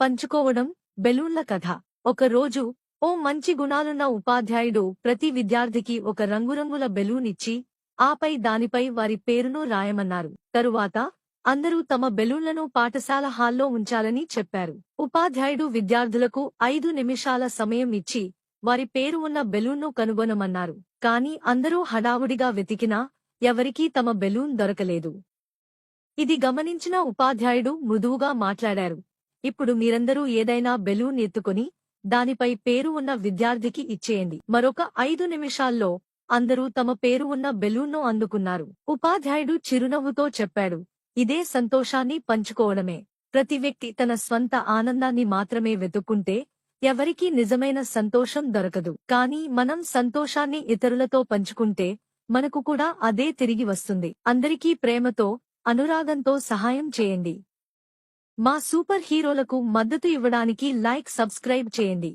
పంచుకోవడం బెలూన్ల కథ. ఒకరోజు ఓ మంచి గుణాలున్న ఉపాధ్యాయుడు ప్రతి విద్యార్థికి ఒక రంగురంగుల బెలూన్ ఇచ్చి ఆపై దానిపై వారి పేరును రాయమన్నారు. తరువాత అందరూ తమ బెలూన్లను పాఠశాల హాల్లో ఉంచాలని చెప్పారు. ఉపాధ్యాయుడు విద్యార్థులకు 5 నిమిషాల సమయం ఇచ్చి వారి పేరు ఉన్న బెలూన్ను కనుగొనమన్నారు. కాని అందరూ హడావుడిగా వెతికినా ఎవరికీ తమ బెలూన్ దొరకలేదు. ఇది గమనించిన ఉపాధ్యాయుడు మృదువుగా మాట్లాడారు. ఇప్పుడు మీరందరూ ఏదైనా బెలూన్ ఎత్తుకుని దానిపై పేరు ఉన్న విద్యార్థికి ఇచ్చేయండి. మరొక 5 నిమిషాల్లో అందరూ తమ పేరు ఉన్న బెలూన్ను అందుకున్నారు. ఉపాధ్యాయుడు చిరునవ్వుతో చెప్పాడు, ఇదే సంతోషాన్ని పంచుకోవడమే. ప్రతి వ్యక్తి తన స్వంత ఆనందాన్ని మాత్రమే వెతుక్కుంటే ఎవరికీ నిజమైన సంతోషం దొరకదు. కానీ మనం సంతోషాన్ని ఇతరులతో పంచుకుంటే మనకు కూడా అదే తిరిగి వస్తుంది. అందరికీ ప్రేమతో, అనురాగంతో సహాయం చేయండి. మా సూపర్ హీరోలకు మద్దతు ఇవ్వడానికి లైక్, సబ్స్క్రైబ్ చేయండి.